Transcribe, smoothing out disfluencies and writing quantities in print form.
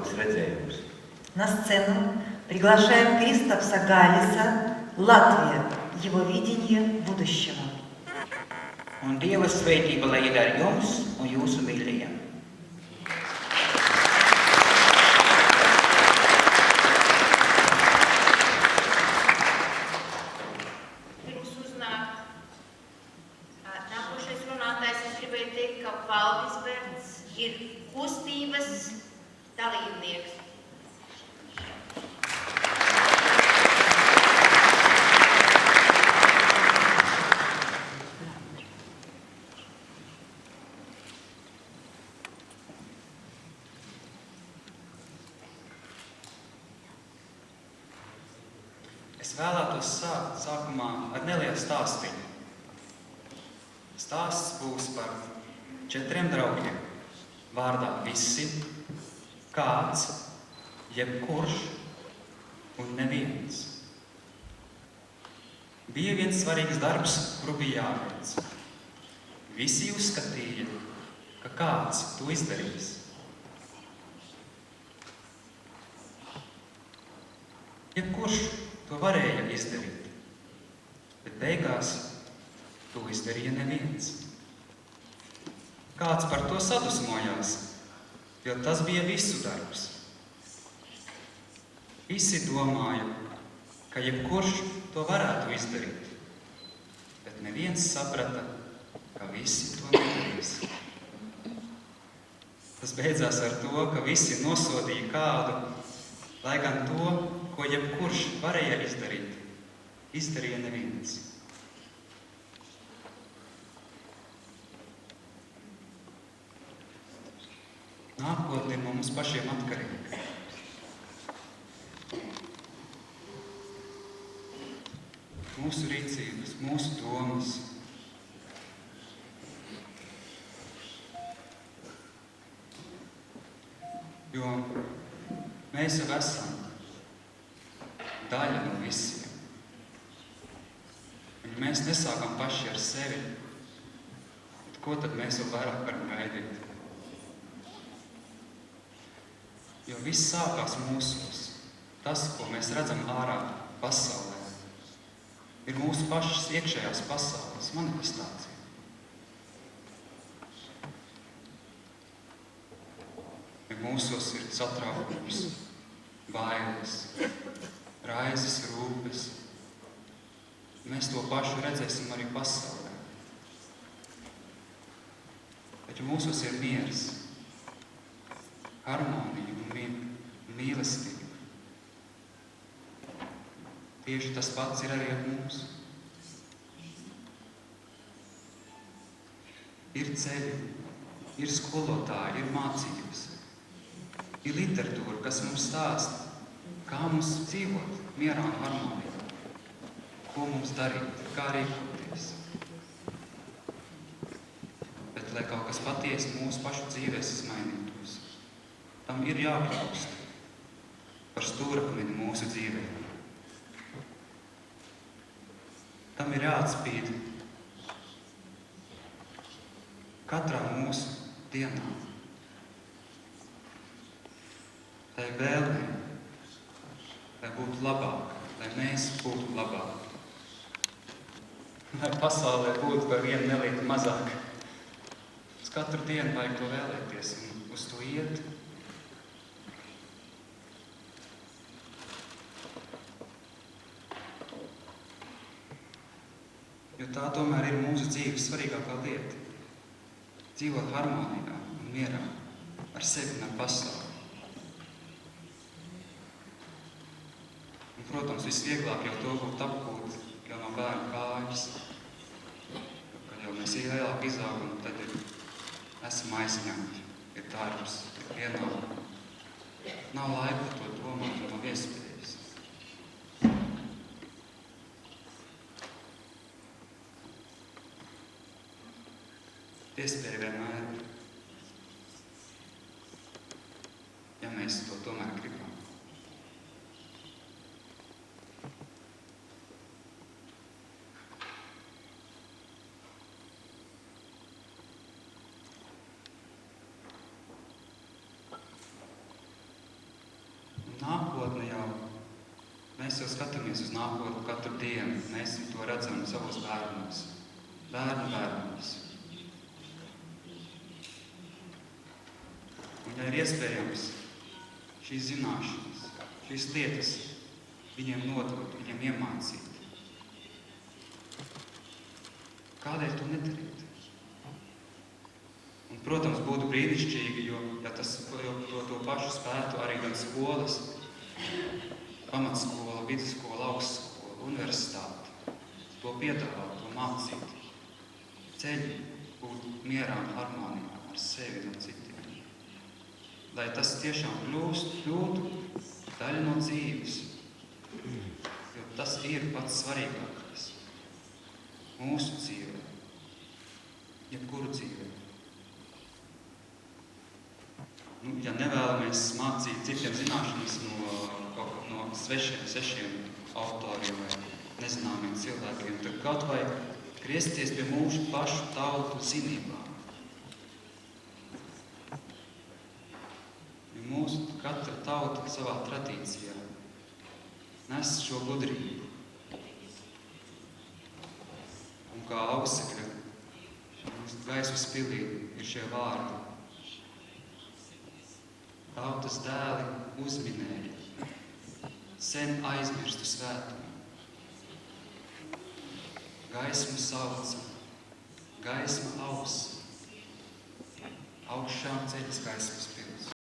labākos redzējumus. На сцену приглашаем Кристопса Галиса, Латвия, его видение будущего. Un Dieva svētība lai ir ar jums un jūsu mīļajiem. Pirms uznāk nākošais runātājs, es gribēju teikt, ka Valdis Berns ir kustības dalībnieks. Es vēlētos sākt sākumā ar nelielu stāstiņu. Stāsts būs par 4 draugiem. Vārdā visi, kāds, jebkurš un neviens. Bija viens svarīgs darbs, kuru bija jāveic. Visi uzskatīja, ka kāds to izdarīs. Jebkurš to varēja izdarīt, bet beigās to izdarīja neviens. Kāds par to sadusmojās, jo tas bija visu darbs. Visi domāja, ka jebkurš to varētu izdarīt, bet neviens saprata, ka visi to nedarīs. Tas beidzās ar to, ka visi nosodīja kādu, lai gan to, ko jebkurš varēja izdarīt, izdarīja neviens. Nākotne no mums pašiem atkarīga. Mūsu rīcības, mūsu domas. Jo mēs jau esam daļa no visiem. Un ja mēs nesākam paši ar sevi, tad ko tad mēs vēl vairāk varam gaidīt? Jo viss sākās mūsos. Tas, ko mēs redzam ārā pasaulē, ir mūsu pašas iekšējās pasaules manifestācija. Ja mūsos ir satraukums, bailes, raizes, rūpes, mēs to pašu redzēsim arī pasaulē. Bet ja mūsos ir miers, harmonija un mīlestība, tieši tas pats ir arī ar mums. Ir ceļi, ir skolotāji, ir mācības, ir literatūra, kas mums stāsta, kā mums dzīvot mierā un harmonijā, ko mums darīt, kā rīkoties. Bet, lai kaut kas patiesi mūsu pašu dzīvēs izmainītos, tam ir jākļūst par stūrakmeni mūsu dzīvē. Tam ir jāatspīd katrā mūsu dienā. Tai vēlmei, lai būtu labāk, lai mēs būtu labāk. Lai pasaulē būtu par vienu nelielu mazāk. Uz katru dienu vajag to vēlēties un uz to iet. Jo tā tomēr ir mūsu dzīves svarīgākā lieta. Dzīvot harmonijā un mierā ar sevi un ar pasauli. Un, protams, visvieglāk jau to būtu apgūt jau no bērnu kājas. Kad jau mēs lielāk izaugam, tad esam aizņemti, ir darbs, ir pienākumi. Nav laika to domāt un nav iespējas. Iespēja vienmēr ir, ja mēs to tomēr gribam. Mēs jau skatāmies uz nākotni katru dienu. Mēs to redzam savos bērnos, bērnu bērnos. Un ja ir iespējams šīs zināšanas, šīs lietas viņiem nodot, viņiem iemācīt, kādēļ to nedarīt? Un, protams, būtu brīnišķīgi, jo ja to pašu spētu arī gan skolas, pamatskola, vidusskola, augstskola, universitāte, to piedāvāt, to mācīt. Ceļi būt mierā un harmonijā ar sevi un citiem. Lai tas tiešām kļūtu daļa no dzīves, jo tas ir pats svarīgākais mūsu dzīvē, jebkuru dzīvē. Ja nevēlamies mācīt citiem zināšanas no svešiem autoriem vai nezināmiem cilvēkiem, tad kaut vai griezties pie mūsu pašu tautu zinībām. Jo mūsu katra tauta savā tradīcijā nes šo gudrību. Un kā ausekļa mūsu gaismas pilī ir šie vārdi. Tautas dēli uzminēja sen aizmirstu svētumu. Gaismu sauca, gaisma ausa, augšām ceļas gaismas pils.